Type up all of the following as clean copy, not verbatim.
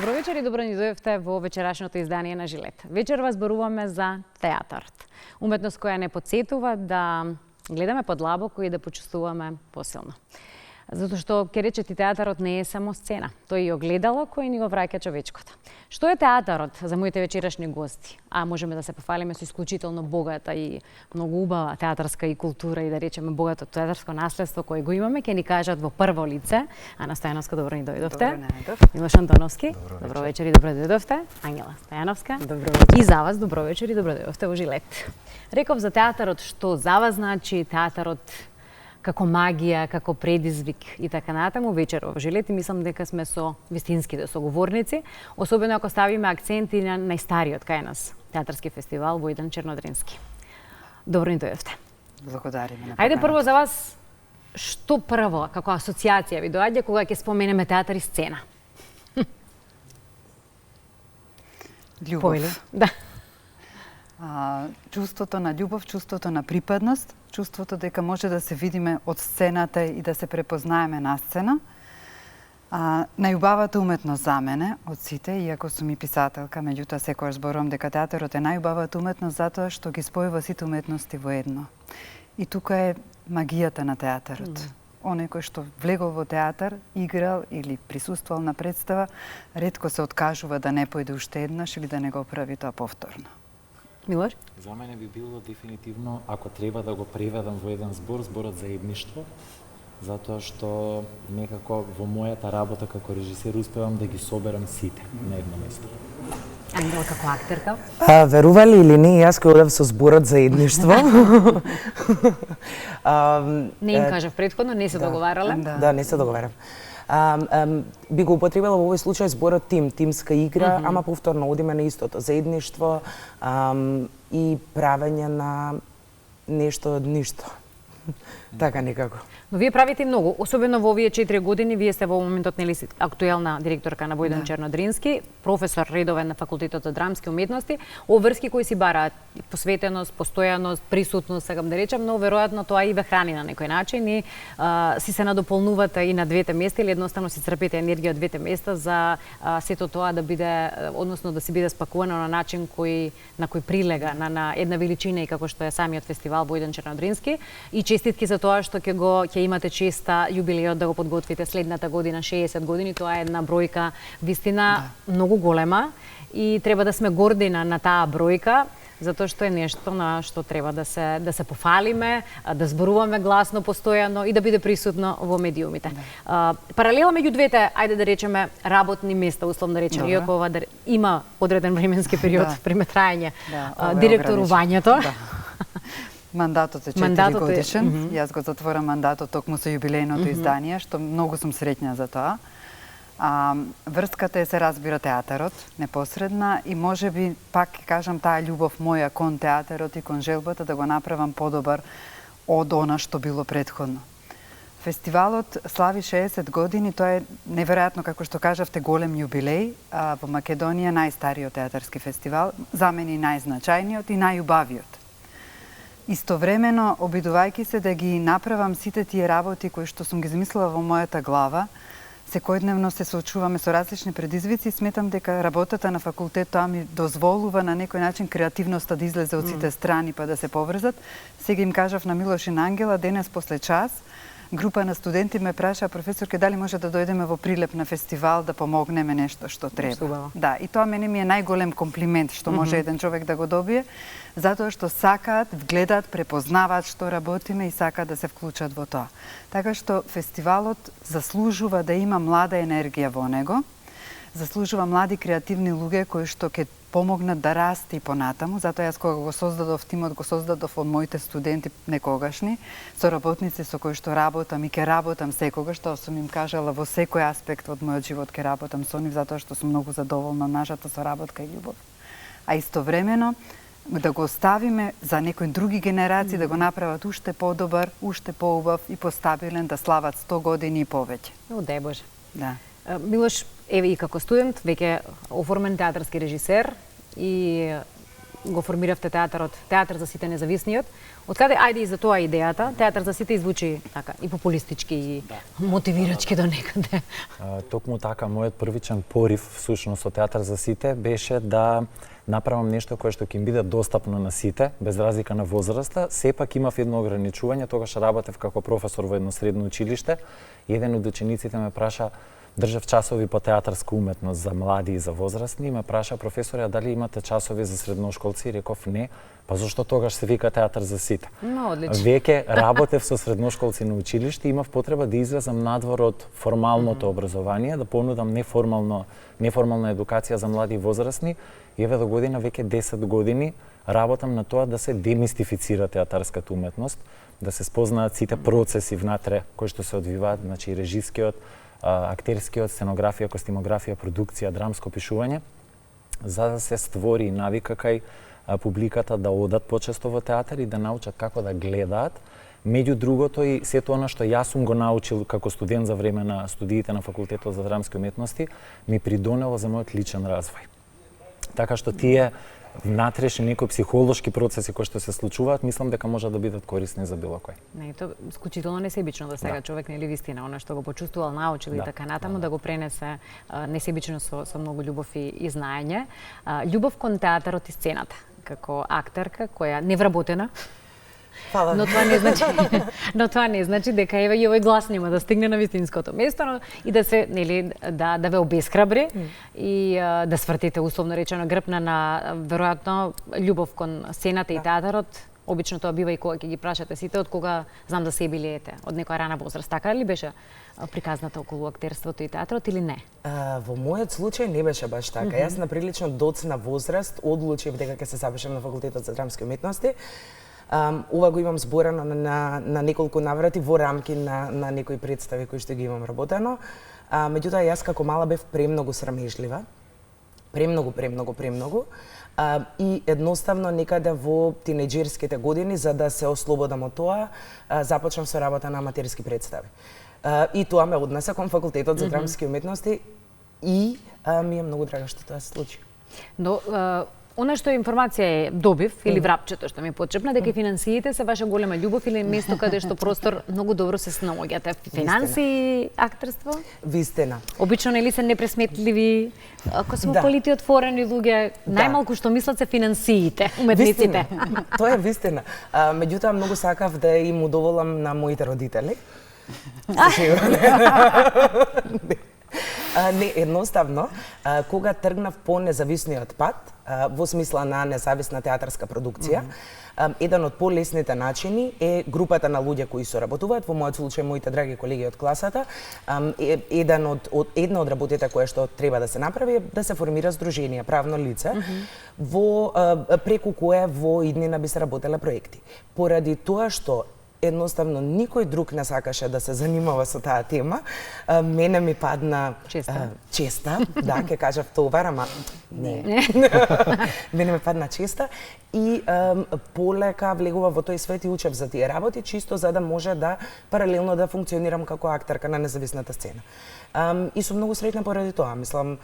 Добро вечер и добро ни дојдовте во вечерашното издание на Жилет. Вечерва зборуваме за театарот. Уметност која не потсетува да гледаме подлабоко и да почувствуваме посилно. Затоа што ќе речете театарот не е само сцена, тој е и огледало кој ни го враќа човечкото. Што е театарот за моите вечерашни гости? А можеме да се пофалиме со исклучително богата и многу убава театарска и култура и да речеме богато театарско наследство кое го имаме, ќе ни кажат во прво лице. Ана Стојановска, добро ни дојдовте. Милош Антоновски, добро вечер и добро дојдовте. Ангела Стојановска, добро вечер. И за вас добро вечер и добро дојдовте во Жилет. Реков за театарот што за вас значи театарот како магија, како предизвик и така натаму. Вечер во Жилет и мислам дека сме со вистинските соговорници, особено ако ставиме акценти на најстариот кај нас театарски фестивал Војдан Чернодрински. Добро ни дојдовте. Благодариме. Ајде прво за вас, што прво како асоциација ви доаѓа кога ќе споменеме театар и сцена? Љубов. Да. Чувството на љубов, чувството на припадност, чувството дека може да се видиме од сцената и да се препознаеме на сцена. Најубавата уметност за мене од сите, иако сум и писателка, меѓутоа секогаш зборувам дека театарот е најубавата уметност затоа што ги спојува сите уметности во едно. И тука е магијата на театарот. Оној кој што влегол во театар, играл или присуствувал на представа, ретко се откажува да не појде уште еднаш или да не го прави тоа повторно. Милош? За мене би било дефинитивно, ако треба да го преведам во еден збор, зборот заедништво, затоа што некако во мојата работа како режисер успевам да ги соберам сите на едно место. Ангела како актерка? Верували или не, јас кој одев со зборот заедништво. Не им кажав претходно, не се договарале. Да, не се договарав. Би го употребила во овој случај зборот тимска игра, ама повторно одиме на истото, заедништво и правење на нешто од ништо. Така некако. Но вие правите многу, особено во овие 4 години, вие сте во моментот нели актуелна директорка на Војдан Чернодрински, професор редовен на факултетот за драмски уметности, обврски кои си бараат посветеност, постојаност, присутност, сакам да речам, но веројатно тоа и ве храни на некој начин и си се надополнувате и на двете места или едноставно си црпите енергија од двете места за сето тоа да биде, односно да си биде спакувано на начин на кој прилега на една величина и како што е самиот фестивал Војдан Чернодрински. И честитки за тоа што ќе имате честа јубилеот да го подготвите следната година, 60 години. Тоа е една бројка вистина многу голема и треба да сме горди на таа бројка, затоа што е нешто на што треба да се пофалиме, да зборуваме гласно, постојано и да биде присутно во медиумите. Паралела меѓу двете, ајде да речеме, работни места, условно да речеме, иако ова има одреден временски период преме трајање директорувањето. Мандатот е 4 годишен. Јас го затворам мандатот токму со јубилејното издание, што многу сум среќна за тоа. Врската е, се разбира, театарот, непосредна и можеби, пак кажам, таа љубов моја кон театарот и кон желбата да го направам подобар од она што било претходно. Фестивалот слави 60 години, тоа е неверојатно, како што кажавте, голем јубилеј. Во Македонија најстариот театарски фестивал, за мене и најзначајниот и најубавиот. Истовремено, обидувајќи се да ги направам сите тие работи кои што сум ги измислила во мојата глава, секојдневно се соочуваме со различни предизвици и сметам дека работата на факултет тоа ми дозволува на некој начин креативноста да излезе од сите страни па да се поврзат. Сега им кажав на Милош и на Ангела, денес после час, група на студенти ме праша, професорке, дали може да дојдеме во Прилеп на фестивал да помогнеме нешто што треба. Да, и тоа мене ми е најголем комплимент што може еден човек да го добие, затоа што сакаат, гледаат, препознаваат што работиме и сакаат да се вклучат во тоа. Така што фестивалот заслужува да има млада енергија во него, заслужува млади креативни луѓе кои што ќе помогнат да расте и понатаму. Затоа јас кога го создадов тимот, го создадов од моите студенти некогашни, со работници со кои што работам и ќе работам секогаш, што сум им кажала во секој аспект од мојот живот ќе работам со нив, затоа што сум многу задоволна нашата соработка и љубов. А истовремено да го оставиме за некои други генерации да го направат уште подобар, уште поубав и постабилен, да слават 100 години и повеќе. Дај Боже. Да. Милош, еве и како студент, веќе оформен театарски режисер и го формиравте театарот, театар за сите независниот. Откаде ајде и за тоа идејата, театар за сите звучи така и популистички и мотивирачки до некаде. Токму така мојот првичен порив всушност со театар за сите беше да направам нешто кое што ќе им биде достапно на сите, без разлика на возраста. Сепак имав едно ограничување, тогаш работев како професор во едно средно училиште. Еден од учениците ме праша, држав часови по театарска уметност за млади и за возрастни, ме праша професорја дали имате часови за средношколци, и реков не, па зошто тогаш се вика театар за сите. Одлично. Веќе работев со средношколци на училиште, имав потреба да излезам надвор од формалното образование, да понудам неформална едукација за млади и возрастни. И еве до година, веќе 10 години, работам на тоа да се демистифицира театарската уметност, да се спознаат сите процеси внатре кои што се одвиваат, значи режискиот, актерскиот, сценографија, костимографија, продукција, драмско пишување, за да се створи навика кај публиката да одат почесто во театар и да научат како да гледаат. Меѓу другото и сето она што јас сум го научил како студент за време на студиите на Факултетот за драмски уметности, ми придонело за мојот личен развој. Така што тие внатрешни некои психолошки процеси кои што се случуваат, мислам дека можат да бидат корисни за било кој. Не, тоа исклучително несебично да сега човек нели вистина она што го почувствувал, научил и така натаму да го пренесе несебично со многу љубов и знаење. Љубов кон театарот и сцената како актерка која невработена. Но тоа не значи дека еве и овој глас нема да стигне на вистинското место и да се нели да ве обесхрабри и да свртите условно речено грбна на веројатно љубов кон сцената и театарот. Обично тоа бива и кога ќе ги прашате сите од кога знам да се билиете, од некоја рана возраст. Така ли беше приказната околу актерството и театарот или не? Во мојот случај не беше баш така. Јас на прилично доцна возраст одлучив дека ќе се запишам на Факултетот за драмски уметности. Ова го имам зборено на неколку наврати во рамки на некои представи кои што ги имам работено. Меѓутоа, јас како мала бев премногу срамежлива. Премногу. И едноставно некаде во тинеџерските години, за да се ослободам од тоа, започнав со работа на аматерски представи. И тоа ме однесе кон Факултетот за драмски уметности и ми е многу драго што тоа се случи. Но она што информација добив или врапчето што ми почепна дека финансиите се ваша голема љубов или место каде што простор многу добро се снаоѓате. Финанси, актерство? Вистина. Обично нели се непресметливи, космополити, отворени луѓе, најмалку што мислат се финансиите, уметниците. Тоа е вистина. Меѓутоа многу сакав да им удоволам на моите родители. Не, едноставно, кога тргнав по независниот пат, во смисла на независна театарска продукција, еден од полесните начини е групата на луѓе кои соработуваат, во мојот случај моите драги колеги од класата, една од работите која што треба да се направи е да се формира здружение, правно лице, преку кое во иднина би се работеле проекти. Поради тоа што едноставно никој друг не сакаше да се занимава со таа тема. Мене ми падна честа, да, ќе кажав товар, ама не. Мене ми падна честа и полека влегува во тој свет и учев за тие работи, чисто за да може да паралелно да функционирам како актерка на независната сцена. И сум многу среќна поради тоа. Мислам,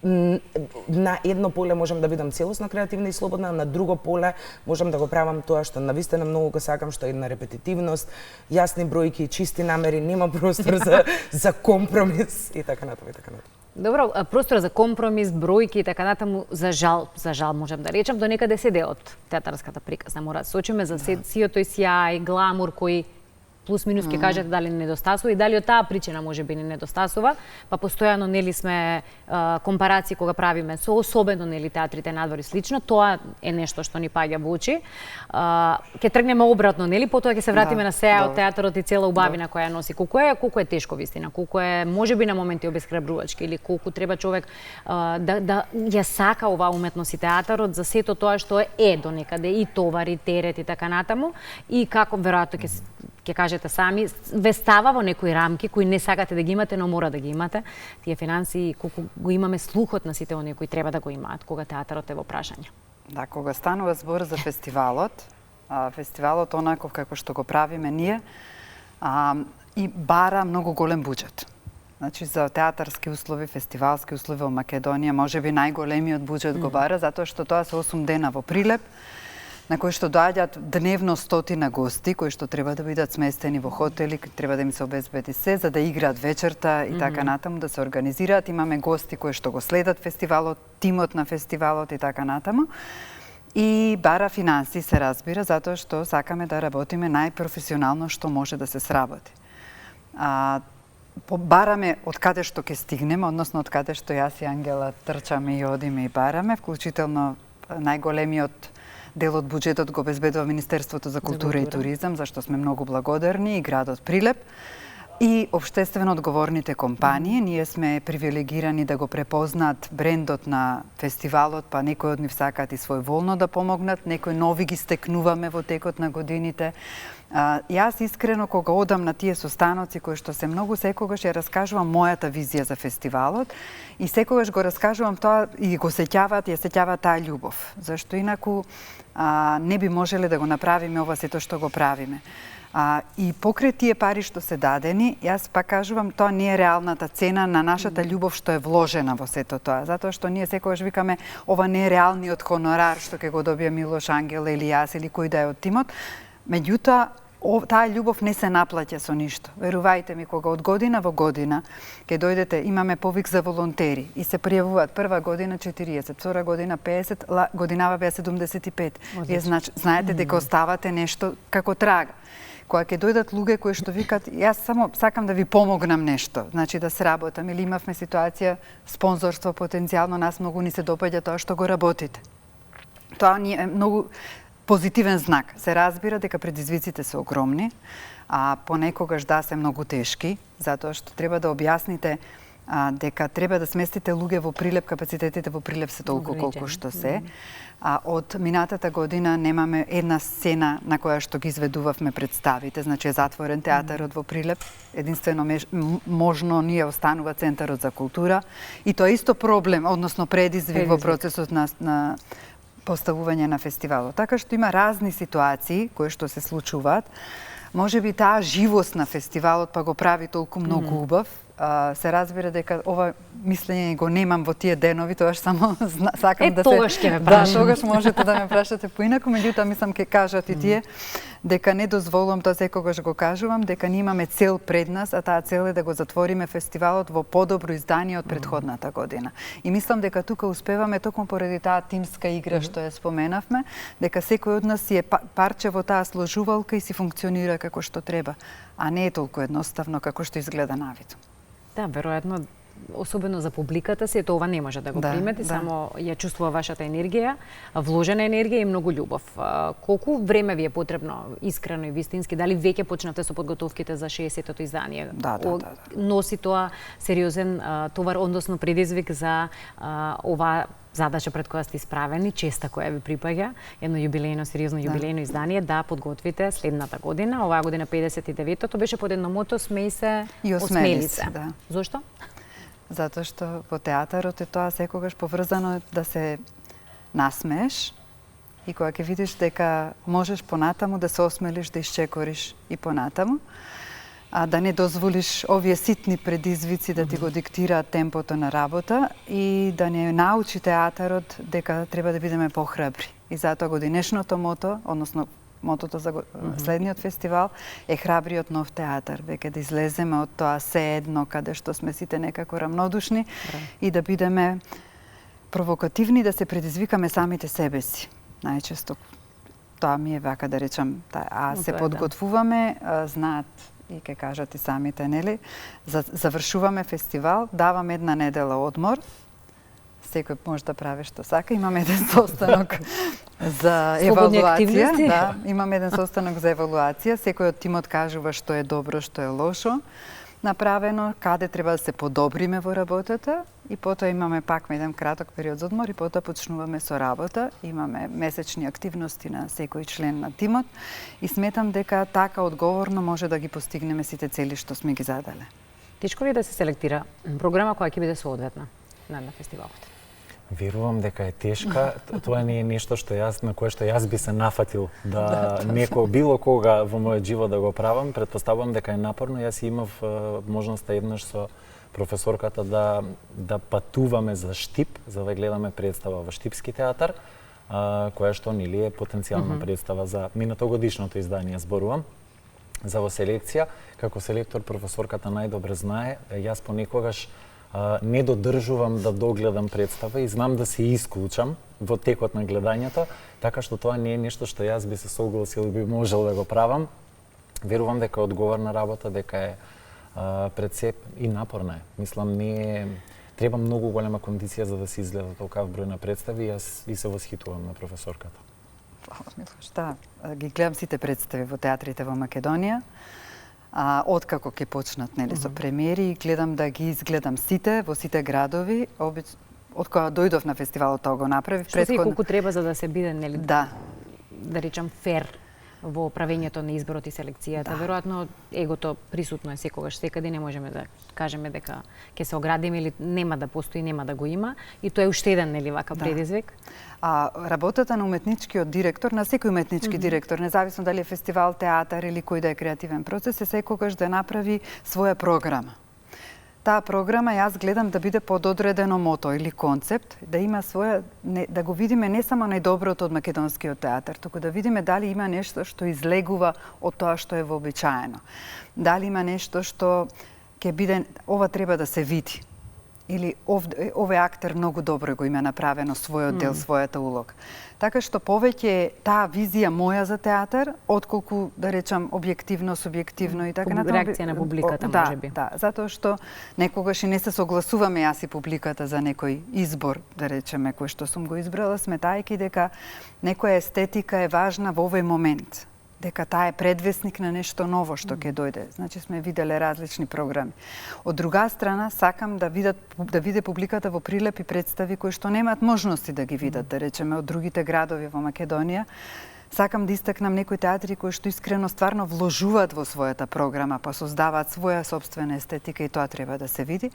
на едно поле можам да бидам целосно креативна и слободна, на друго поле можам да го правам тоа што навистина многу го сакам, што е една репетитивност, јасни бројки, чисти намери, нема простор за компромис и така натаму. Добро, простор за компромис, бројки и така натаму, за жал можам да речам, до некаде се дел од театарската приказна. Мора да сочиме за сиот тој сјај, гламур кој плюс минус ќе кажете дали недостасува и дали од таа причина можеби не недостасува, па постојано нели сме компарации кога правиме со особено нели театрите надвор и слично, тоа е нешто што ни паѓа во очи. Ќе тргнеме обратно, нели, потоа ќе се вратиме на сеа од театарот и цела убавина која носи. Колку е тешко вистина, колку е можеби на моменти обесхрабрувачки или колку треба човек да ја сака оваа уметност и театарот за сето тоа што е до некаде и товар и терет и така натаму и како веројатно ќе кажете сами, ве става во некои рамки кои не сакате да ги имате, но мора да ги имате. Тие финансии, колку го имаме слухот на сите оние кои треба да го имаат кога театарот е во прашање. Да, кога станува збор за фестивалот, фестивалот онаков како што го правиме ние, и бара многу голем буџет. Значи за театарски услови, фестивалски услови во Македонија можеби најголемиот буџет го бара затоа што тоа се 8 дена во Прилеп, на кои што доаѓаат дневно 100 гости кои што треба да бидат сместени во хотели, треба да им се обезбеди се за да играат вечерта и така натаму, да се организираат. Имаме гости кои што го следат фестивалот, тимот на фестивалот и така натаму. И бара финанси, се разбира, затоа што сакаме да работиме најпрофесионално што може да се сработи. Бараме од каде што ќе стигнеме, односно од каде што јас и Ангела трчаме и одиме и бараме, вклучително најголемиот дел од буџетот го обезбедува Министерството за култура и туризам, зашто сме многу благодарни, и градот Прилеп, и општествено одговорните компании. Ние сме привилегирани да го препознаат брендот на фестивалот, па некои од нив сакаат и своеволно да помогнат, некои нови ги стекнуваме во текот на годините. Јас искрено кога одам на тие состаноци кои што се многу, секогаш ја раскажувам мојата визија за фестивалот и секогаш го раскажувам тоа и го сеќаваат таа љубов. Зашто инаку не би можеле да го направиме ова сето што го правиме. И покрај тие пари што се дадени, јас пак кажувам, тоа не е реалната цена на нашата љубов што е вложена во сето тоа. Затоа што ние секогаш викаме, ова не е реалниот хонорар што ќе го добие Милош, Ангела или јас или кој да е од тимот. Меѓутоа, таа љубов не се наплаќа со ништо. Верувајте ми, кога од година во година ќе дојдете, имаме повик за волонтери и се пријавуваат прва година 40, втора година 50, годинава беа 75. Вие знаете дека оставате нешто како трага. Кога ќе дојдат луѓе кои што викат, јас само сакам да ви помогнам нешто, значи да сработам, или имавме ситуација спонзорство потенцијално, нас многу ни се допаѓа тоа што го работите. Тоа ни е многу позитивен знак. Се разбира дека предизвиците се огромни, а понекогаш се многу тешки, затоа што треба да објасните дека треба да сместите луѓе во Прилеп, капацитетите во Прилеп се толку колку што се. Од минатата година немаме една сцена на која што ги изведувавме представите, значи е затворен театарот во Прилеп, единствено можно ние останува Центарот за култура и тоа исто проблем, односно предизвик во процесот на поставување на фестивалот. Така што има разни ситуации кои што се случуваат. Можеби таа живост на фестивалот па го прави толку многу убав. Се разбира дека ова мислење го немам во тие денови, тоа само сакам да се... Тогаш ќе ме прашам. Да, тогаш можете да ме прашате поинаку, меѓутоа мислам ќе кажат и тие дека не дозволувам, тоа секогаш го кажувам, дека ние имаме цел пред нас, а таа цел е да го затвориме фестивалот во подобро издание од претходната година. И мислам дека тука успеваме токму поради таа тимска игра што ја споменавме, дека секој од нас си е парче во таа сложувалка и си функционира како што треба, а не е толку едноставно како што изгледа навид. Да, веројатно, особено за публиката си, ова не може да го примети, само ја чувствува вашата енергија, вложена енергија и многу љубов. Колку време ви е потребно, искрено и вистински? Дали веќе почнавте со подготовките за 60-тото издание? Да. Носи тоа сериозен товар, односно предизвик за ова задача пред која сте исправени, честа која ви припаѓа, едно јубилејно, сериозно јубилејно издание, да подготвите следната година. Оваа година 59-тото беше под едно мото смеј се, осмели се. Да. Зошто? Затоа што во театарот е тоа секогаш поврзано да се насмееш и кога ќе видиш дека можеш понатаму да се осмелиш, да исчекориш и понатаму, а да не дозволиш овие ситни предизвици да ти го диктираат темпото на работа и да не научи театарот дека треба да бидеме похрабри. И затоа годинешното мото, односно мотото за следниот фестивал е храбриот нов театар, веќе да излеземе од тоа се едно каде што сме сите некако рамнодушни и да бидеме провокативни, да се предизвикаме самите себе си. Најчесто тоа ми е вака да речам, се подготвуваме, знаат и ке кажат и самите, нели? Завршуваме фестивал, даваме една недела одмор, секој може да прави што сака. Имаме еден состанок за евалуација. Да, имаме еден состанок за евалуација. Секој од тимот кажува што е добро, што е лошо направено, каде треба да се подобриме во работата и потоа имаме пак еден краток период за одмор и потоа почнуваме со работа. Имаме месечни активности на секој член на тимот и сметам дека така одговорно може да ги постигнеме сите цели што сме ги задале. Тешко ли да се селектира програма која ќе биде соодветна на фестивалот? Верувам дека е тешка. Тоа не е нешто што на кое што јас би се нафатил било кога во мојот живот да го правам. Претпоставувам дека е напорно. Јас имав можноста еднаш со професорката да патуваме за Штип, за да гледаме представа во Штипски театар, која што нели е потенцијална представа за минатогодишното издание, зборувам. За во селекција, како селектор професорката најдобре знае, јас понекогаш не додржувам да догледам представа и знам да се исклучам во текот на гледањето, така што тоа не е нешто што јас би се согласил и би можел да го правам. Верувам дека е одговорна работа, дека е пред се и напорна е. Мислам, не е... Треба многу голема кондиција за да се изгледа толкав број на представи и јас и се восхитувам на професорката. Да, ги гледам сите представи во театрите во Македонија. Откако ќе почнат нели со премиери, гледам да ги изгледам сите во сите градови. Од кога дојдов на фестивалот тоа го направив. Што се колку треба за да се биде нели да речам фер во правењето на изборот и селекцијата. Да. Веројатно егото присутно е секогаш, секаде, не можеме да кажеме дека ќе се оградиме или нема да постои, нема да го има, и тоа е уште еден нели вака предизвик. Работата на уметничкиот директор, на секој уметнички директор, независно дали е фестивал, театар или кој да е креативен процес, е секогаш да направи своја програма. Таа програма јас гледам да биде пододредено мото или концепт, да има своја, да го видиме не само најдоброто од македонскиот театар, туку да видиме дали има нешто што излегува од тоа што е вообичаено. Дали има нешто што ќе биде, ова треба да се види. Или овој актер многу добро го има направено својот дел, својата улога. Така што повеќе таа визија моја за театар, отколку да речам објективно, субјективно и така натаму. Реакција на публиката можеби. Да, затоа што некогаш и не се согласуваме јас и публиката за некој избор, да речеме, кој што сум го избрала, сметајќи дека некоја естетика е важна во овој момент, дека таа е предвесник на нешто ново што ќе дојде. Значи сме виделе различни програми. Од друга страна, сакам да виде публиката во прилепи представи кои што немаат можности да ги видат, да речеме, од другите градови во Македонија. Сакам да истакнам некои театри кои што искрено стварно вложуваат во својата програма, па создаваат своја сопствена естетика и тоа треба да се види.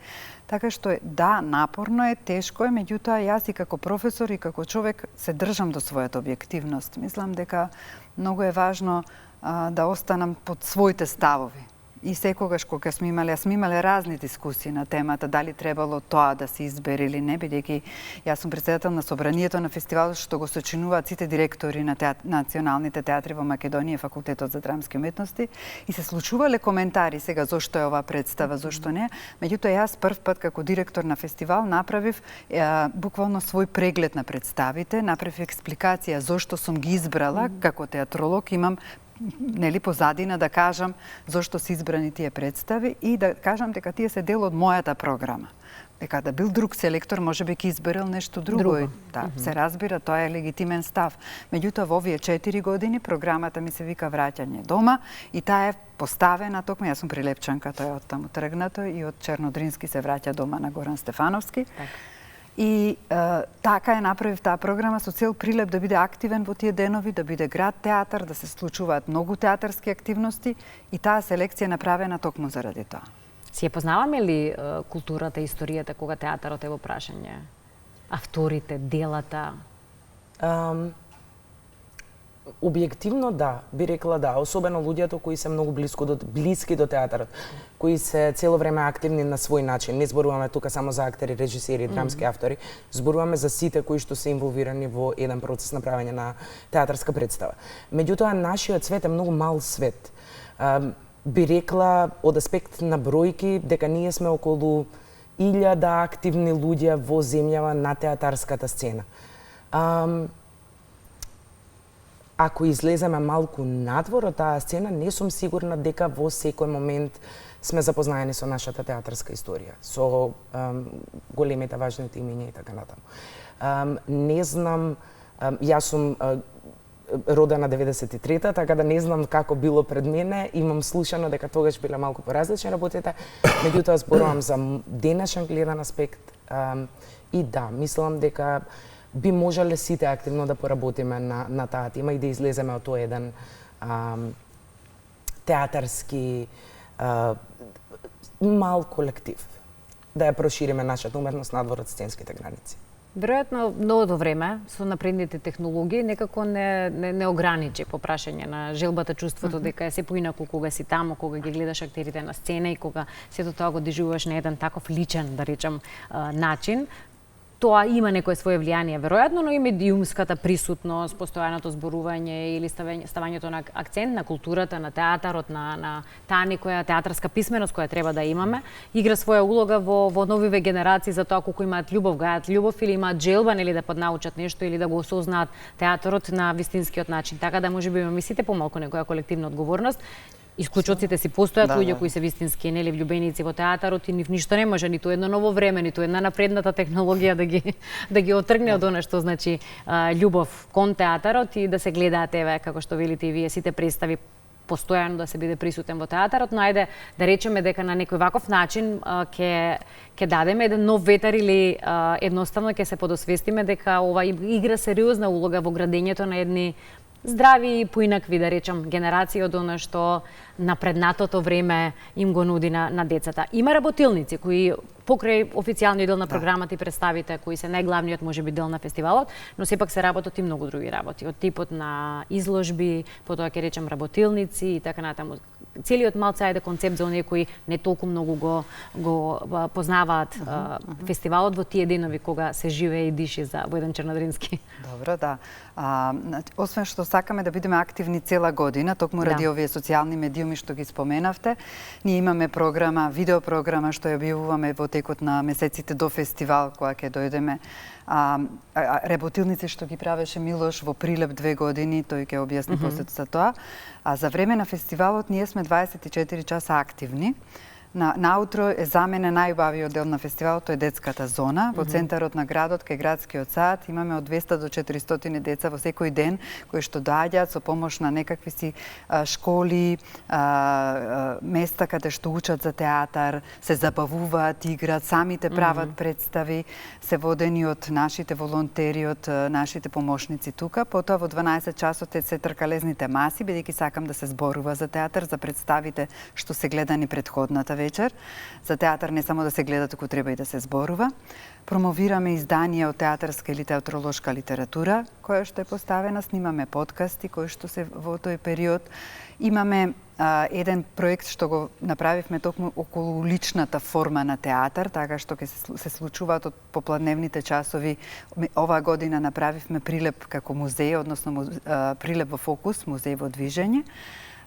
Така што да, напорно е, тешко е, меѓутоа јас и како професор и како човек се држам до својата објективност. Мислам дека многу е важно да останам под своите ставови. И секогаш кога сме имале разни дискусии на темата дали требало тоа да се избере или не, бидејќи јас сум претседател на собранието на фестивалот што го сочинуваат сите директори на националните театри во Македонија и Факултетот за драмски уметности, и се случувале коментари сега зошто е оваа представа, зошто не. Меѓутоа јас прв пат како директор на фестивал направив буквално свој преглед на представите, направив експликација зошто сум ги избрала, како театролог имам нели позадина да кажам зошто се избрани тие представи и да кажам дека тие се дел од мојата програма. Дека да бил друг селектор, можеби ќе изберел нешто друго. Да, се разбира, тоа е легитимен став. Меѓутоа во овие 4 години програмата ми се вика Враќање дома и таа е поставена токму, јас сум прилепчанка, тоа е од таму тргнато, и од Чернодрински се враќа дома на Горан Стефановски. И така е направив таа програма со цел Прилеп да биде активен во тие денови, да биде град театар, да се случуваат многу театарски активности, и таа селекција е направена токму заради тоа. Си ја познаваме ли културата и историјата кога театарот е во прашање? Авторите, делата? Објективно да, би рекла да, особено луѓето кои се многу блиски до театарот, кои се цело време активни на свој начин. Не зборуваме тука само за актери, режисери, драмски автори, зборуваме за сите кои што се инволвирани во еден процес на правење на театарска представа. Меѓутоа, нашиот свет е многу мал свет. Би рекла од аспект на бројки дека ние сме околу 1000 активни луѓе во земјава на театарската сцена. Ако излеземе малку надвор од таа сцена, не сум сигурна дека во секој момент сме запознаени со нашата театарска историја, со големите важните имиња и така натаму. Не знам, јас сум родена 93-та, така да не знам како било пред мене, имам слушано дека тогаш биле малку поразлични работите, меѓутоа зборувам за денешен гледан аспект, и да, мислам дека би можеле сите активно да поработиме на таа тема и да излеземе од тој еден театарски мал колектив, да ја прошириме нашата уметност надвор од сценските граници. Веројатно многото време со напредните технологии некако не ограничи по прашање на желбата, чувството дека е се поинаку кога си таму, кога ги гледаш актерите на сцена и кога сето тоа го доживуваш на еден таков личен, да речам, начин. Тоа има некое свое влијание, веројатно, но и медиумската присутност, постојаното зборување или ставањето на акцент на културата, на театарот, на таа некоја театарска писменост која треба да имаме, игра своја улога во новиве генерации за тоа колку имаат љубов, гајат љубов или имаат желба нели да поднаучат нешто или да го осознаат театарот на вистинскиот начин. Така да можеби имаме сите помалку некоја колективна одговорност. Исклучоците си постојат, луѓе кои се вистински нели влюбеници во театарот и ништо не може, ниту едно ново време, ниту една напредната технологија да ги отргне од она што значи љубов кон театарот и да се гледаат еве како што велите и вие сите представи постојано да се биде присутен во театарот, но ајде да речеме дека на некој ваков начин ќе дадеме еден нов ветар или едноставно ќе се подосвестиме дека ова игра сериозна улога во градењето на едни здрави и поинакви, да речам, генерации од она што напреднатото време им го нуди на децата. Има работилници кои покрај официјалниот дел на програмата и представите кои се најглавниот можеби дел на фестивалот, но сепак се работат и многу други работи, од типот на изложби, потоа ќе речем работилници и така натаму. Целиот малце ајде концепт за оние кои не толку многу го познаваат фестивалот во тие денови кога се живее и диши во еден Чернодрински. Добро, да. Освен што сакаме да бидеме активни цела година, токму ради овие социјални медиуми што ги споменавте, ние имаме програма, видеопрограма што ја објавуваме во текот на месеците до фестивал, кога ќе дојдеме. Работилници што ги правеше Милош во Прилеп 2 години, тој ќе објасни после за тоа. А за време на фестивалот ние сме 24 часа активни. Наутро е за мене најубавиот дел на фестивалот, тоа е детската зона. Во центарот на градот, кај градскиот сад, имаме од 200 до 400 деца во секој ден, кои што доаѓаат со помош на некакви си школи, места каде што учат за театар, се забавуваат, играат, самите прават представи, се водени од нашите волонтери, од нашите помошници тука. Потоа во 12 часот се тркалезните маси, бидејќи сакам да се зборува за театар, за представите што се гледани претходната вечер. За театар не само да се гледа, туку треба и да се зборува. Промовираме изданија од театарска или театролошка литература, која што е поставена, снимаме подкасти кои што се во тој период. Имаме еден проект што го направивме токму околу личната форма на театар, така што ќе се случуваат од попладневните часови. Оваа година направивме Прилеп како музеј, односно Прилеп во фокус, музеј во движење.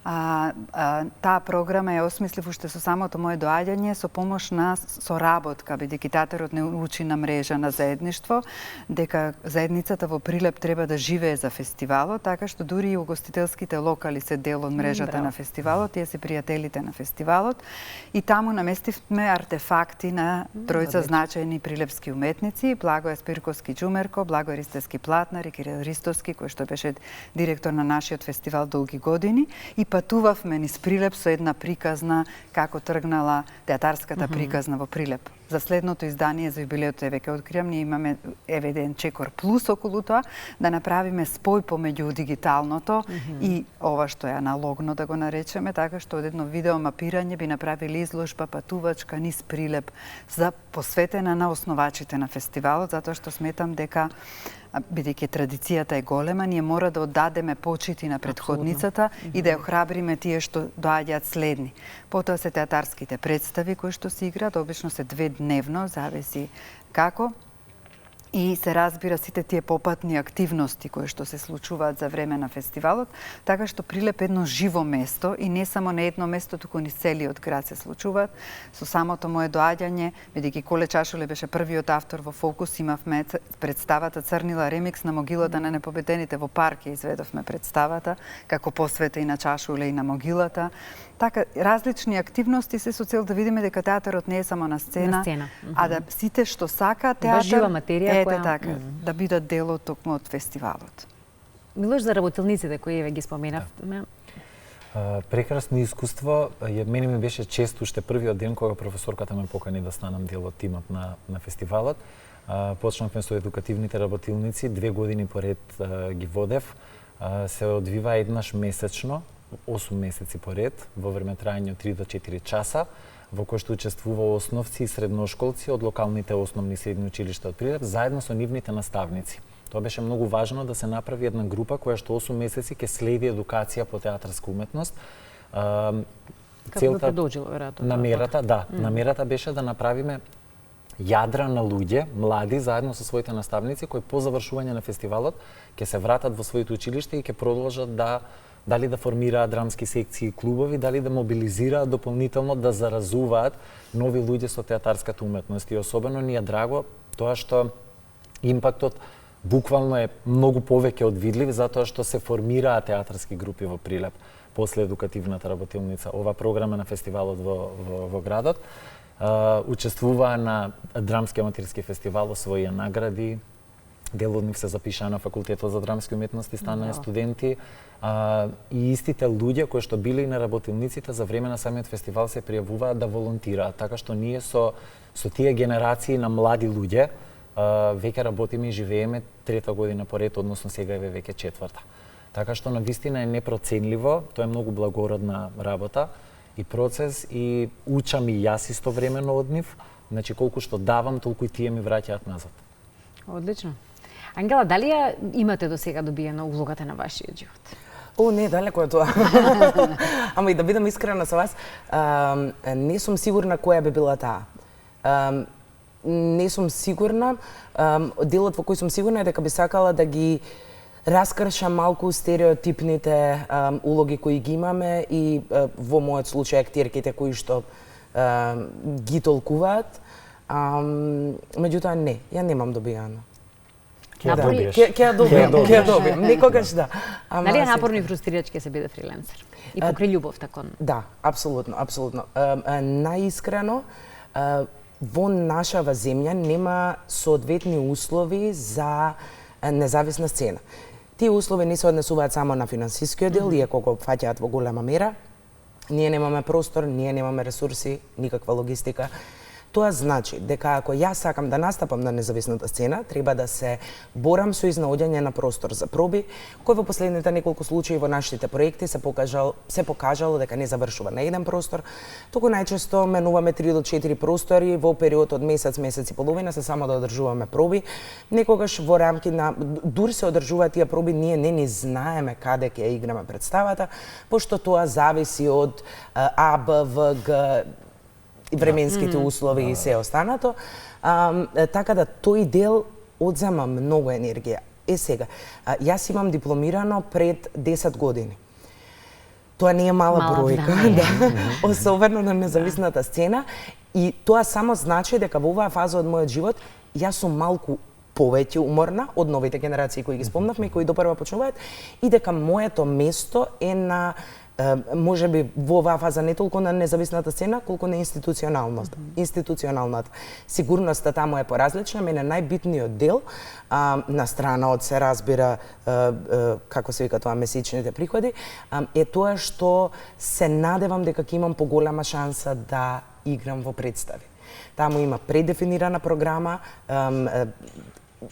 Таа програма ја осмислив уште со самото мое доаѓање со помош на соработка, бидејќи театарот не учи на мрежа, на заедништво, дека заедницата во Прилеп треба да живее за фестивалот, така што дури и угостителските локали се дел од мрежата на фестивалот, тие се пријателите на фестивалот и таму наместивме артефакти на тројца значајни прилепски уметници, Благој Спирковски Џумерко, Благој Ристевски Платнар и Кирил Ристовски, кој што беше директор на нашиот фестивал долги години, и патувавме низ Прилеп со една приказна како тргнала театарската приказна во Прилеп. За следното издание за јубилеот еве ќе откриам, ние имаме еден чекор плюс околу тоа, да направиме спој помеѓу дигиталното и ова што е аналогно да го наречеме, така што од едно видео мапирање би направили изложба патувачка низ Прилеп за посветена на основачите на фестивалот, затоа што сметам дека бидејќи традицијата е голема, ние мора да оддадеме почити на претходницата и да ја охрабриме тие што доаѓаат следни. Потоа се театарските представи кои што се играат, обично се 2 дневно, зависи како. И се разбира сите тие попатни активности кои што се случуваат за време на фестивалот, така што Прилеп е едно живо место и не само на едно место, туку низ целиот град се случуваат. Со самото мое доаѓање, бидејќи Коле Чашуле беше првиот автор во фокус, имавме представата Црнила ремикс на могилата на непобедените во парк, изведовме представата како посвета и на Чашуле и на могилата. Така, различни активности се со цел да видиме дека театарот не е само на сцена, а да сите што сака театар, жива материја која така, да бидат дел од токму од фестивалот. Милош, за работилниците кои ги споменавме. Прекрасно искуство. Мене ми беше чест уште првиот ден кога професорката ме покани да станам дел од тимот на фестивалот. Почнавме со едукативните работилници, 2 години поред ги водев. Се одвива еднаш месечно, 8 месеци поред, во време трајање од 3 до 4 часа. во кој што учествува основци и средношколци од локалните основни и средни училишта од Прилеп, заедно со нивните наставници. Тоа беше многу важно да се направи една група која што 8 месеци ќе следи едукација по театарска уметност. Како би продолжило, веројатно. Намерата беше да направиме јадра на луѓе, млади, заедно со своите наставници, кои по завршување на фестивалот ќе се вратат во своите училишта и ќе продолжат дали да формираат драмски секции и клубови, дали да мобилизираат дополнително да заразуваат нови луѓе со театарската уметност. И особено ни е драго тоа што импактот буквално е многу повеќе од видлив, затоа што се формираат театарски групи во Прилеп после едукативната работилница. Ова програма на фестивалот во градот учествуваа на Драмски аматирски фестивал, освоија награди. Дел од нив се запишаа на факултетот за драмски уметности, станаа студенти. И истите луѓе кои што биле на работилниците за време на самиот фестивал се пријавуваат да волонтираат, така што ние со тие генерации на млади луѓе веќе работиме и живееме трета година поред, односно сега е веќе четврта. Така што навистина е непроценливо, тоа е многу благородна работа и процес и учам и јас истовремено од нив, значи колку што давам, толку и тие ми враќаат назад. Одлично. Ангела, дали ја имате до сега добиена улогата на вашиот живот? Не, далеко е тоа. Ама и да бидам искрена со вас, не сум сигурна која би била таа. Не сум сигурна, делот во кој сум сигурна е дека би сакала да ги раскршам малку стереотипните улоги кои ги имаме и во мојот случај актерките кои што ги толкуваат. Меѓутоа не, ја немам добијано. Ќе ја добијам, некогаш да. Нали е напорно и фрустрирачки се биде фриленсер? И покри љубовта кон? Да, апсолутно. Најискрено, во нашава земја нема соодветни услови за независна сцена. Тие услови не се однесуваат само на финансискиот дел, иако го фаќаат во голема мера. Ние немаме простор, ние немаме ресурси, никаква логистика. Тоа значи дека ако јас сакам да настапам на независната сцена, треба да се борам со изнаоѓање на простор за проби, кој во последните неколку случаи во нашите проекти се покажало дека не завршува на еден простор, туку најчесто менуваме 3 до 4 простори во период од месец и половина, се само да одржуваме проби. Некогаш во рамки на дури се одржуваат тие проби, ние не знаеме каде ќе ја играме представата, пошто тоа зависи од А, Б, В, Г, временските услови и се останато. Така да тој дел одзема многу енергија. Сега, јас имам дипломирано пред 10 години. Тоа не е мала бројка, да, особено на независната сцена, и тоа само значи дека во оваа фаза од мојот живот јас сум малку повеќе уморна од новите генерации кои ги спомнавме и кои допрва почнуваат, и дека моето место е на можеби во оваа фаза не толку на независната сцена, колку на институционалната. Сигурноста таму е поразлична, мене најбитниот дел, на страна од се разбира, како се вика тоа, месечните приходи, е тоа што се надевам дека ќе имам поголема шанса да играм во представи. Таму има предефинирана програма,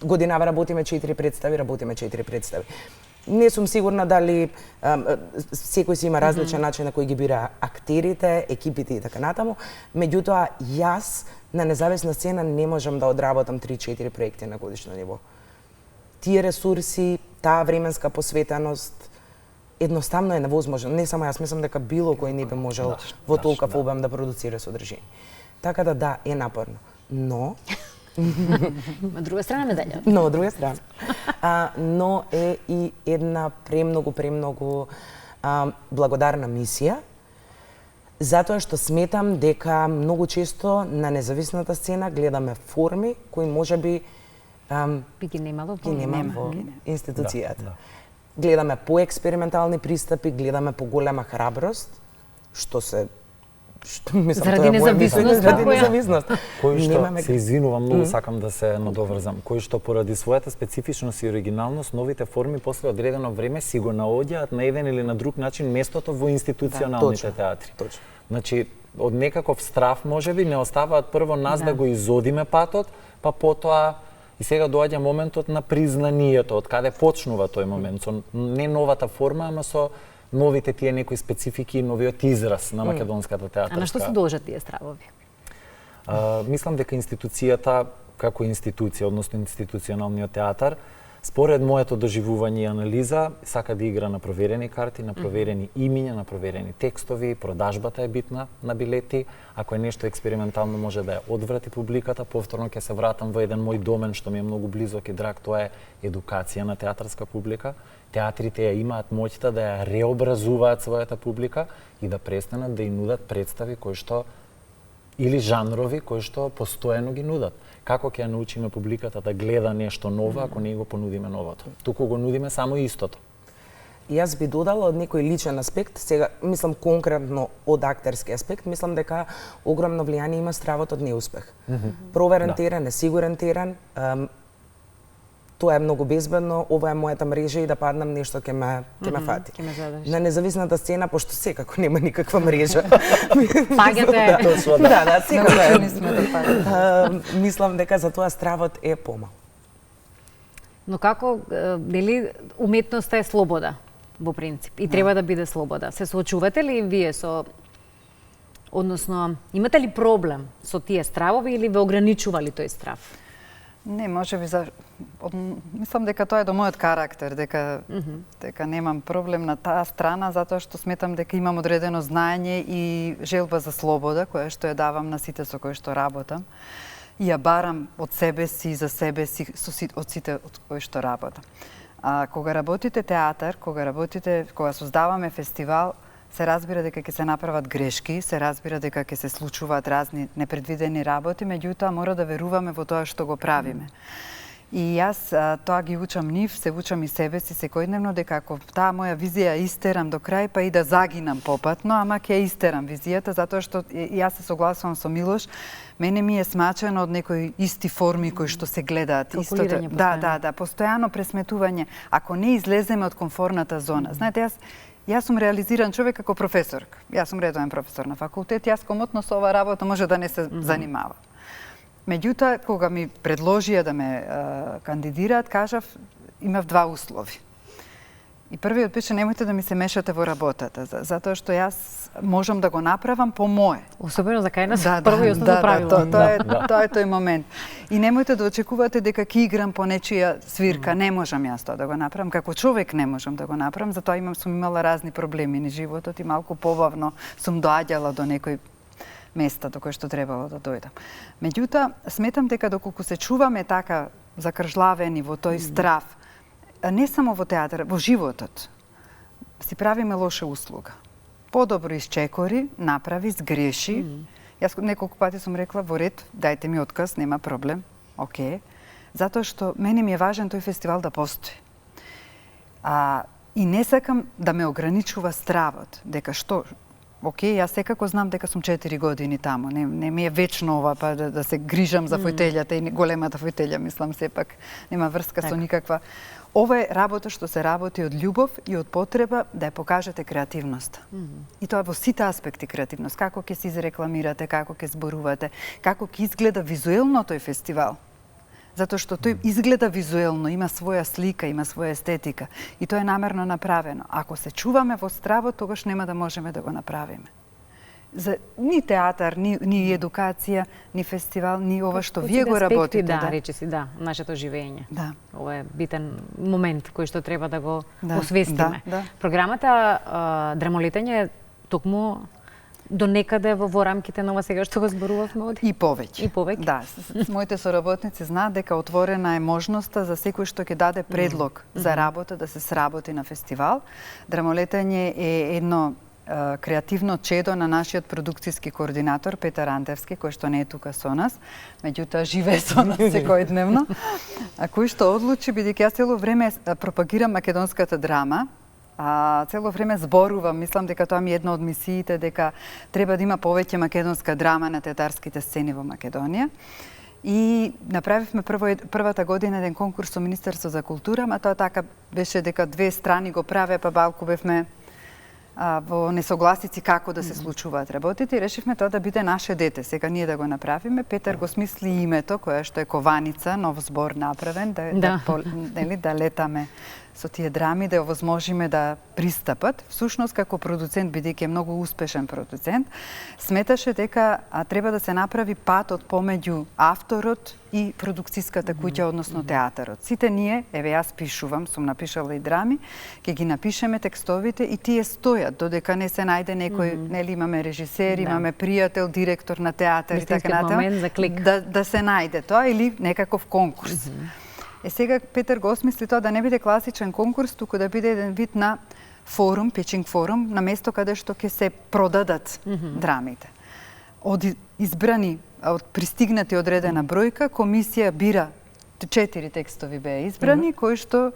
годинава работиме 4 представи. Не сум сигурна дали секој си има различен начин на кој ги бира актерите, екипите и така натаму, меѓутоа јас на независна сцена не можам да одработам 3-4 проекти на годишно ниво. Тие ресурси, таа временска посветеност едноставно е невозможно. Не само јас, мислам дека било кој не би можел во толков обем да продуцира содржина. Така да, е напорно. Но Од друга страна медаља. Но од друга страна. Но е и една премногу благодарна мисија, затоа што сметам дека многу често на независната сцена гледаме форми кои можеби ги немало во институцијата. Гледаме поекспериментални пристапи, гледаме поголема храброст, што мислам, заради независност. Кој што се извинувам, многу сакам да се надоврзам. Кој што поради својата специфичност и оригиналност, новите форми после одредено време си го наоѓаат на еден или на друг начин местото во институционалните театри. Точно. Значи, од некаков страв можеби не оставаат прво нас да го изодиме патот, па потоа и сега доаѓа моментот на признанието, од каде почнува тој момент, со не новата форма, ама со новите тие некои специфики, новиот израз на македонската театарска. А на што се должат тие стравови? Мислам дека институцијата, како институција, односно институционалниот театар, според моето доживување и анализа, сака да игра на проверени карти, на проверени имиња, на проверени текстови, продажбата е битна на билети. Ако е нешто експериментално, може да ја одврати публиката. Повторно ќе се вратам во еден мој домен што ми е многу близок и драг, тоа е едукација на театарска публика. Театрите ја имаат моќта да ја реобразуваат својата публика и да престанат да ја нудат представи кои што или жанрови кои што постојано ги нудат. Како ќе ја научиме публиката да гледа нешто ново ако не го понудиме новото? Туку го нудиме само истото. И јас би додала од некој личен аспект, сега мислам конкретно од актерски аспект, мислам дека огромно влијание има стравот од неуспех. Проверен терен, несигурен терен, тоа е многу безбедно, ова е мојата мрежа и да паднам нешто ќе ме фати. На независната сцена, пошто секако нема никаква мрежа. Паѓате. Точно, Да, секако сме да паѓаме. Мислам дека за тоа стравот е помал. Но како, нели, уметноста е слобода во принцип и треба да биде слобода. Се соочувате ли вие со, односно, имате ли проблем со тие стравови или ве ограничува ли тој страв? Не, може би мислам дека тоа е до мојот карактер, дека немам проблем на таа страна затоа што сметам дека имам одредено знаење и желба за слобода која што ја давам на сите со кои што работам и ја барам од себе си, за себе си, од сите од кои што работам. А кога работите театар, кога создаваме фестивал, се разбира дека ќе се направат грешки, се разбира дека ќе се случуваат разни непредвидени работи, меѓутоа мора да веруваме во тоа што го правиме. И јас тоа ги учам нив, се учам и себе си секојдневно дека ако таа моја визија истерам до крај, па и да загинам попатно, ама ќе истерам визијата, затоа што јас се согласувам со Милош, мене ми е смачено од некои исти форми кои што се гледаат. Да, постојано пресметување. Ако не излеземе од комфорната зона. Знаете, Јас сум реализиран човек како професорка. Јас сум редовен професор на факултет, јас комотно со оваа работа може да не се занимава. Меѓутоа, кога ми предложија да ме кандидираат, кажав, имав два услови. И првиот беше немојте да ми се мешате во работата, затоа што јас можам да го направам по мое. Особено за кај нас прво и основно правило. Тоа е тој момент. И немојте да очекувате дека ќе играм по нечија свирка, не можам јас тоа да го направам, како човек не можам да го направам, затоа сум имала разни проблеми на животот и малку побавно сум доаѓала до некој места до кој што требало да дојдам. Меѓутоа, сметам дека доколку се чуваме така закржлавени во тој страв, не само во театар, во животот, си правиме лоша услуга. Подобро исчекори, направи, сгреши. Јас неколку пати сум рекла, во ред, дајте ми отказ, нема проблем, окей. Затоа што мене ми е важен тој фестивал да постои. И не сакам да ме ограничува стравот, дека што, окей, јас секако знам дека сум 4 години таму, не ми е вечно ова па да се грижам за фојтелјата и големата фојтелја, мислам сепак нема врска со никаква. Ова е работа што се работи од љубов и од потреба да ја покажете креативноста. И тоа во сите аспекти креативност, како ќе се изрекламирате, како ќе зборувате, како ќе изгледа визуелно тој фестивал. Затоа што тој изгледа визуелно, има своја слика, има своја естетика и тоа е намерно направено. Ако се чуваме во стравот, тогаш нема да можеме да го направиме. За ни театар, ни едукација, ни фестивал, ни ова што вие го работите. Речиси, нашето живење. Да. Ова е битен момент кој што треба да го освестиме. Да. Програмата Драмолетење токму до некаде во рамките на ова сега што го зборувавме оди? И повеќе. Да, моите соработници знаат дека отворена е можноста за секој што ќе даде предлог за работа да се сработи на фестивал. Драмолетење е едно креативно чедо на нашиот продукцијски координатор Петар Антевски, кој што не е тука со нас, меѓутоа живее со нас секојдневно, кој што одлучи, бидејќи јас цело време пропагирам македонската драма, цело време зборувам, мислам дека тоа ми е една од мисиите, дека треба да има повеќе македонска драма на театарските сцени во Македонија. И направивме првата година еден конкурс со Министерство за култура, ама тоа така беше дека две страни го праве, па балку бевме во несогласици како да се случуваат работите и решивме тоа да биде наше дете. Сега ние да го направиме. Петар го смисли името, која што е Кованица, нов збор направен, да летаме со тие драми да овозможиме да пристапат. Всушност, како продуцент, бидејќи е многу успешен продуцент, сметаше дека треба да се направи патот помеѓу авторот и продукцијската куќа, односно театарот. Сите ние, еве јас пишувам, сум напишала и драми, ќе ги напишеме текстовите и тие стојат, додека не се најде некој, нели имаме режисер, имаме пријател, директор на театар и така натаму, да се најде тоа или некаков конкурс. Сега Петар го осмисли тоа да не биде класичен конкурс, туку да биде еден вид на форум, питчинг форум, на место каде што ќе се продадат драмите. Од избрани, од пристигнати одредена бројка, комисија бира 4 текстови беа избрани, кои што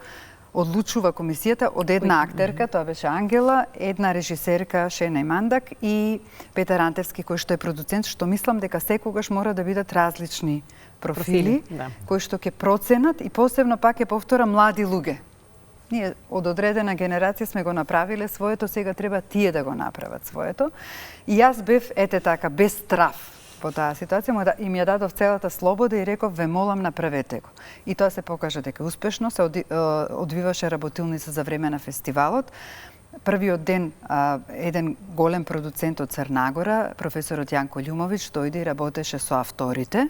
одлучува комисијата од една актерка, тоа беше Ангела, една режисерка Шена Имандак и Петар Антевски, кој што е продуцент, што мислам дека секогаш мора да бидат различни профили кои што ќе проценат и посебно пак ќе повтора млади луѓе. Ние од одредена генерација сме го направиле своето, сега треба тие да го направат своето. И јас бев така без страф во таа ситуација, им ја дадов целата слобода и реков ве молам направете го. И тоа се покажа дека успешно се одвиваше работилница за време на фестивалот. Првиот ден еден голем продуцент од Црнагора, професорот Јанко Љумовиќ, дојде и работеше со авторите.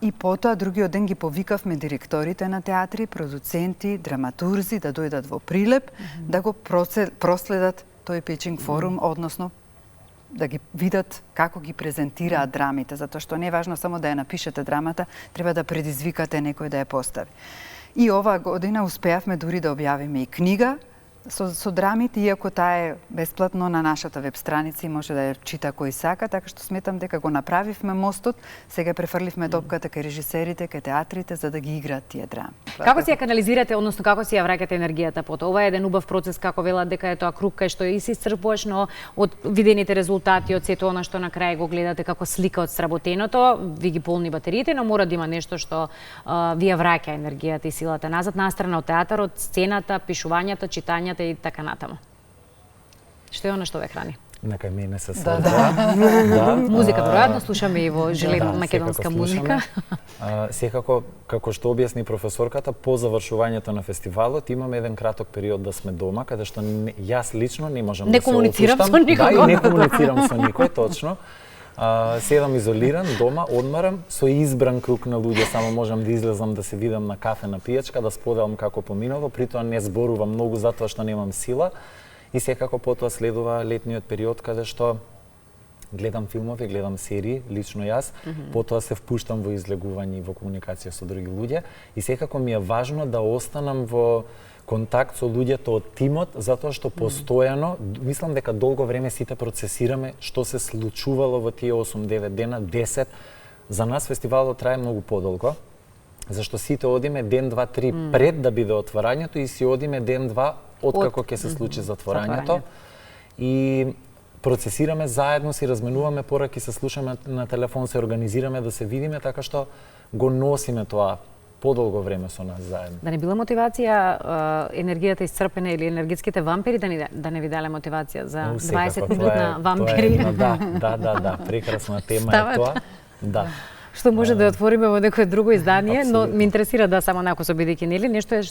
И потоа другиот ден ги повикавме директорите на театри, продуценти, драматурзи да дојдат во Прилеп, да го проследат тој питчинг форум, односно да ги видат како ги презентираат драмите, затоа што не е важно само да ја напишете драмата, треба да предизвикате некој да ја постави. И оваа година успеавме дури да објавиме и книга со драмите, иако таа е бесплатно на нашата веб страница и може да ја чита кој сака, така што сметам дека го направивме мостот, сега префрливме топката кај режисерите, кај театрите за да ги играат тие драми. Како си ја канализирате, односно како си ја враќате енергијата по тоа? Ова е еден убав процес, како велат дека е тоа круг кај што и се исцрпуваш, но од видените резултати, од сето она што на крај го гледате како слика од сработеното, ви ги полни батериите, но мора да има нешто што ви ја враќа енергијата и силата назад, настрана од театарот, сцената, пишувањата, читањата и така натаму. Што е она што ве храни? Нека мене се создава. Музика, веројатно, слушаме и во Желем македонска музика. Секако, како што објасни професорката, по завршувањето на фестивалот имаме еден краток период да сме дома, каде што јас лично не можам да се опуштам. Не комуницирам со никого. Да, и не комуницирам со никој, точно. Седам изолиран дома, одмарам, со избран круг на луѓе, само можам да излезам да се видам на кафе, на пијачка, да споделам како поминало, притоа не зборувам многу затоа што немам сила. И секако потоа следува летниот период каде што гледам филмови, гледам серии, лично јас, потоа се впуштам во излегување и во комуникација со други луѓе и секако ми е важно да останам во контакт со луѓето од тимот, затоа што постојано, мислам дека долго време сите процесираме што се случувало во тие 8-9 дена, 10. За нас фестивалот трае многу подолго, зашто сите одиме ден, 2, 3 пред да биде отворањето и си одиме ден, 2 откако ќе се случи затворањето. И процесираме заедно, си разменуваме пораки, се слушаме на телефон, се организираме да се видиме, така што го носиме тоа подолго време со нас заедно. Да не била мотивација енергијата исцрпена или енергетските вампири да не ви дале мотивација за 20 минутна вампири? Да, прекрасна тема е тоа. Да. Што може да отвориме во некое друго издание, но ме интересира да само накусо бидејќи нели нешто е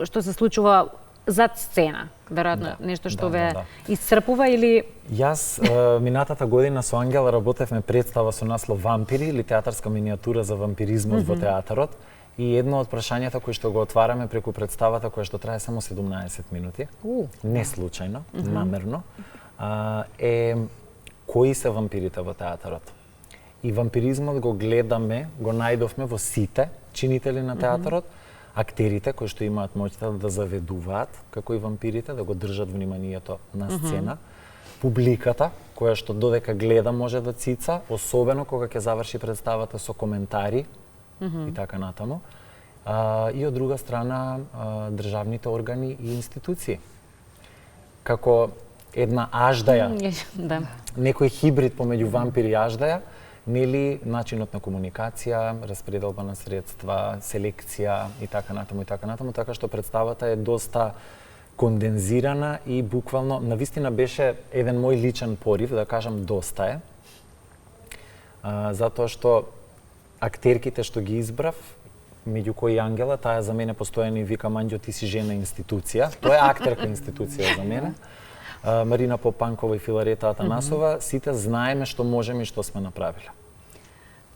што се случува зад сцена, веројатно нешто што ве исцрпува или... Јас минатата година со Ангела работевме представа со наслов Вампири или театарска минијатура за вампиризмот во театарот. И едно од прашањата кои што го отвараме преку представата која што трае само 17 минути, не случајно, намерно, е кои се вампирите во театарот. И вампиризмот го гледаме, го најдовме во сите чинители на театарот, актерите кои што имаат моќта да заведуваат, како и вампирите, да го држат вниманието на сцена, публиката, која што додека гледа може да цица, особено кога ќе заврши представата со коментари и така натаму. И од друга страна, државните органи и институции. Како една аждаја, некој хибрид помеѓу вампир и аждаја, нели начинот на комуникација, распределба на средства, селекција и така натаму, така што представата е доста кондензирана и буквално, навистина беше еден мој личен порив, да кажам доста е, затоа што актерките што ги избрав, меѓу кои Ангела, таа за мене постојано и вика Манѓо, ти си жена институција. Тоа е актерка институција за мене. Марина Попанкова и Филарета Атанасова, сите знаеме што можеме и што сме направиле.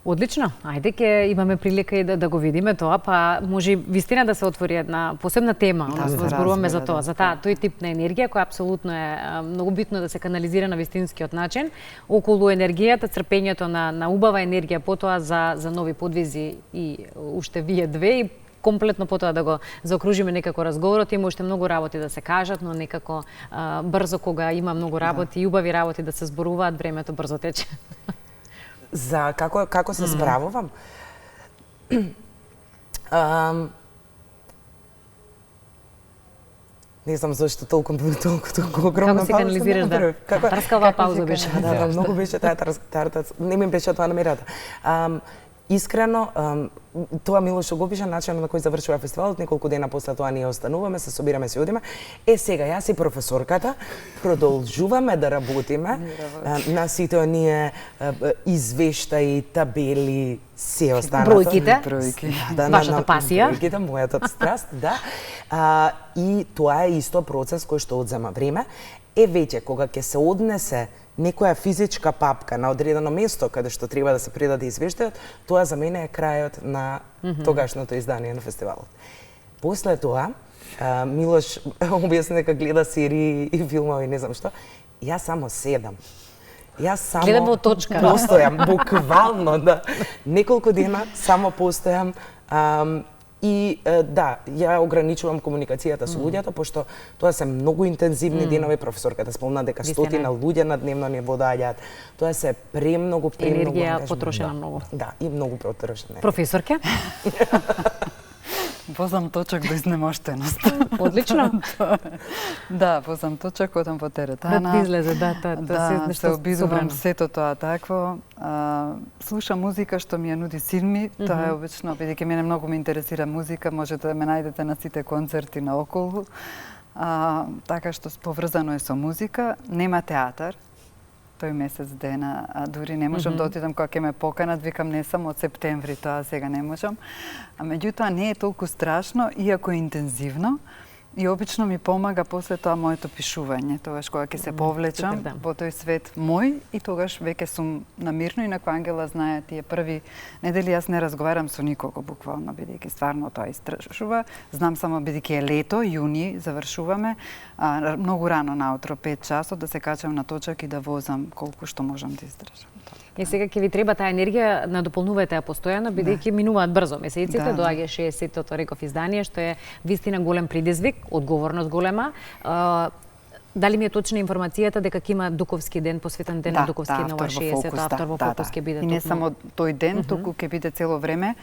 Одлично. Ајде ќе имаме прилика и да го видиме тоа, па може вистина да се отвори една посебна тема, да зборуваме за тоа, за тој тип на енергија која апсолутно е многу битно да се канализира на вистинскиот начин околу енергијата, црпењето на убава енергија, потоа за нови подвизи и уште вие две и комплетно потоа да го заокружиме некако разговорот. Има уште многу работи да се кажат, но некако брзо кога има многу работи и убави работи да се зборуваат, времето брзо тече. За како се справувам? Не знам зашто толку огромна Како се канализираш, да? Трскава пауза беше. Да, многу беше таа не ми беше тоа намерата. Искрено, тоа Милош го пише, начинот на кој завршува фестивалот, неколку дена после тоа ние остануваме, се собираме, се одиме. Сега, јас и професорката продолжуваме да работиме на сите оние извештаи, табели, се останато. Бројките, вашата пасија. Бројките, мојата страст, да. И тоа е исто процес кој што одзема време. Веќе, кога ќе се однесе некоја физичка папка на одредено место каде што треба да се предаде извештајот, тоа за мене е крајот на тогашното издание на фестивалот. После тоа, Милош објасни дека гледа серии и филмови, не знам што, јас само седам. Јас само гледам во точка. Постојам, буквално, да. Неколку дена само постојам. И да, ја ограничувам комуникацијата со луѓето, пошто тоа се многу интензивни денови. Професорката спомна дека стотина луѓе на дневно ни доаѓаат. Тоа се премногу енергија потрошена многу. Да, и многу потрошена. Професорке? Возам точак до изнемоштеност. Одлично. Да, возам точак, одам во теретана. Да излезе, да, се обидувам сето тоа такво. Слушам музика што ми ја нуди син ми, тоа е обично, бидејќи мене многу ме интересира музика, можете да ме најдете на сите концерти наоколу. Така што поврзано е со музика, нема театар, тој месец дена, дури не можам да отидам кога ќе ме поканат, викам не само од септември, тоа сега не можам. Меѓутоа не е толку страшно, иако е интензивно, и обично ми помага после тоа моето пишување, тогаш кога ќе се повлечам во тој свет мој и тогаш веќе сум намирно, инаку Ангела знае, тие први недели јас не разговарам со никого буквално, бидејќи стварно тоа истражува. Знам само бидејќи е лето, јуни, завршуваме, многу рано наутро, 5 часот, да се качам на точак и да возам колку што можам да издржам. И сега ќе ви треба таа енергија, надополнувајте ја постојано, бидејќи минуваат брзо месеците, доаѓа 60-тото реков издание, што е вистина голем предизвик, одговорност голема. Дали ми е точна информацијата дека ќе има Дуковски ден, посветен ден на Дуковски на 60-то, автор во фокус ќе биде токму. И не само тој ден, туку ќе биде цело време.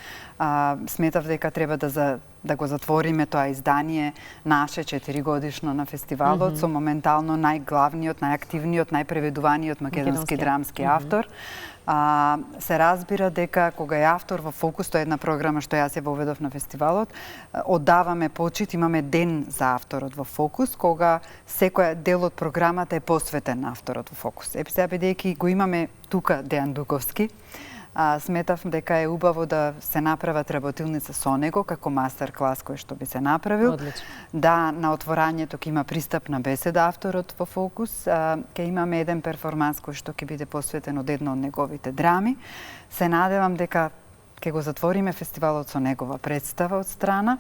Сметав дека треба да го затвориме тоа издание наше 4-годишно на фестивалот со моментално најглавниот, најактивниот, најпреведуваниот македонски драмски автор. Се разбира дека кога е автор во фокус, тоа е една програма што јас ја воведов на фестивалот, оддаваме почит, имаме ден за авторот во фокус, кога секој дел од програмата е посветен на авторот во фокус. Сега бидејќи го имаме тука Дејан Дуковски, сметав дека е убаво да се направат работилница со него како мастер клас кој што би се направил. Одлично. Да, на отворањето ќе има пристапна беседа авторот во фокус, ќе имаме еден перформанс кој што ќе биде посветен од една од неговите драми. Се надевам дека ќе го затвориме фестивалот со негова представа од страна,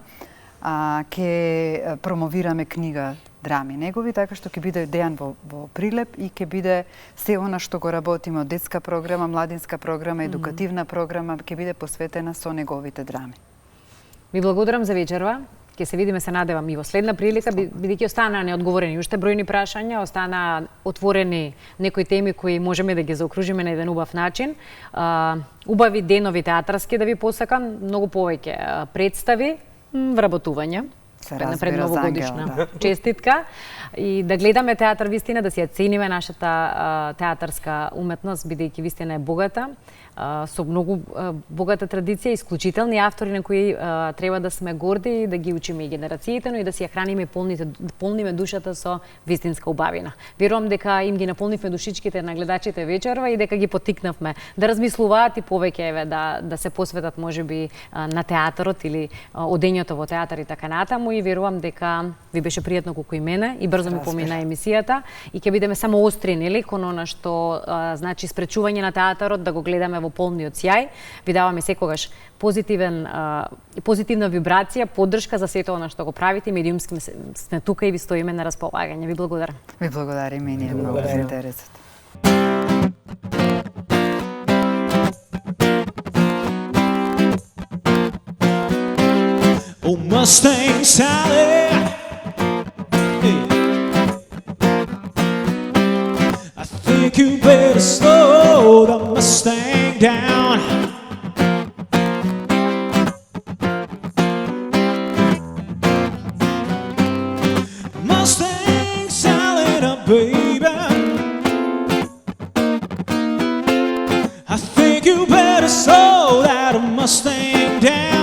ќе промовираме книга драми негови, така што ќе биде Дејан во Прилеп и ќе биде се она што го работиме од детска програма, младинска програма, едукативна програма, ќе биде посветена со неговите драми. Ви благодарам за вечерва. Ќе се видиме, се надевам, и во следна прилика, бидејќи остана неодговорени уште бројни прашања, остана отворени некои теми кои можеме да ги заокружиме на еден убав начин. Убави денови театарски да ви посакам, многу повеќе представи, вработувања. Една предновогодишна честитка и да гледаме театар вистина, да си ја цениме нашата театарска уметност, бидејќи вистина е богата, со многу богата традиција, исклучителни автори на кои треба да сме горди и да ги учиме и генерациите, но и да си ја храниме и полниме душата со вистинска убавина. Верувам дека им ги наполнивме душичките на гледачите вечерва и дека ги поттикнавме да размислуваат и повеќе да се посветат можеби на театарот или одењето во театар и така натаму, и верувам дека ви беше пријатно колку и мене и брзо ми помина емисијата и ќе бидеме само остри, нели, кон она што значи спречување на театарот, да го гледаме во полниот сјај. Ви даваме секогаш позитивна вибрација, поддршка за сето она што го правите. Медиумски сме тука и ви стоиме на располагање. Ви благодарам. Ви благодарим и ние многу за интересот. Oh, Mustang Sally, hey. I think you better slow the Mustang down. Mustang Sally, now, baby, I think you better slow that Mustang down.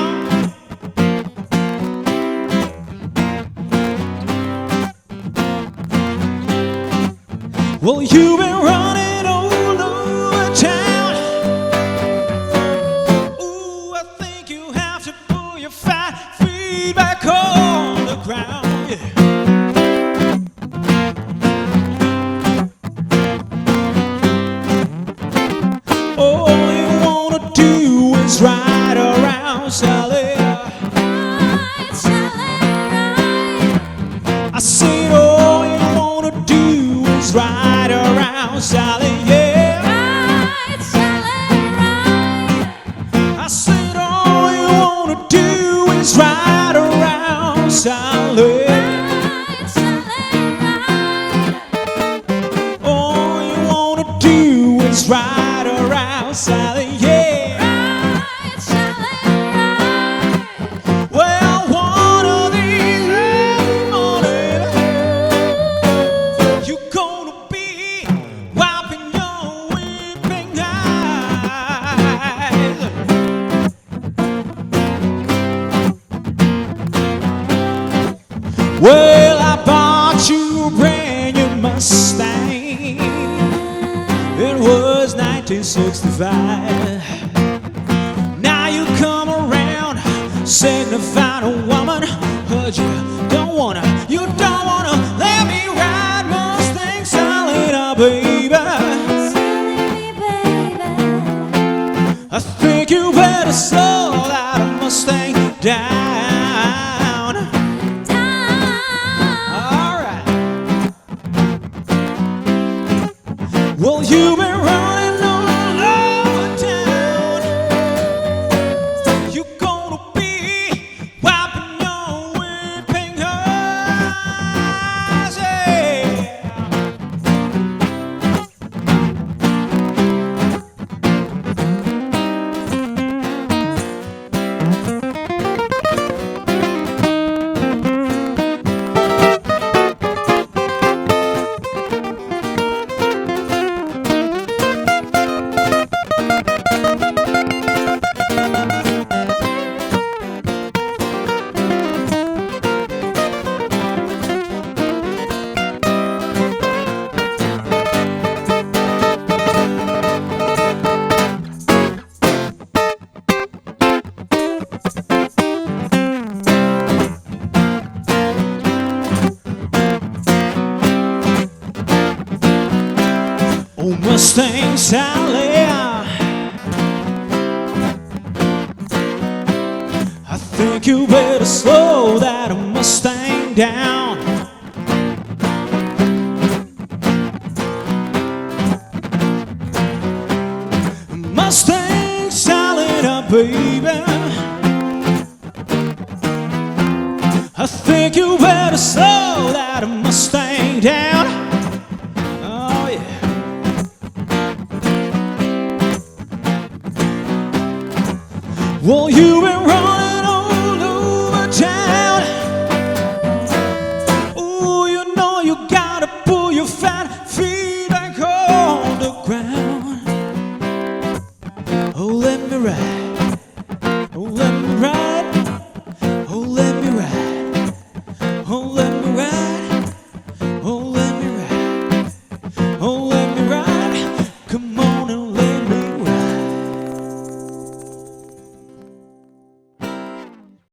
Well, you've been running all over town. Ooh, I think you have to pull your fat feet back on the ground. Yeah. All you wanna do is ride around, Sally. Ride, Sally, ride. I said all you wanna do is ride around, Sally, yeah. Ride, Sally, ride. I said all you wanna do is ride around, Sally. Ride, Sally, ride. All you wanna do is ride around, Sally, yeah. Ride, Sally, ride. Well, one of these mornings, you're gonna be wiping your weeping eyes. Well, I bought you a brand new Mustang. It was 1965. Now you come around saying to find a woman, but you don't wanna let me ride Mustang Sally, now, baby. Sally, baby. I think you better slow that Mustang down. All right. Well, you've been running all over town. You're gonna be wiping your weeping eyes, yeah. Oh, Mustang Sally, I think you better slow that Mustang down. Mustang Sally, now, baby, I think you better slow that Mustang down. Oh, yeah. Well, you've been running all over town. me right.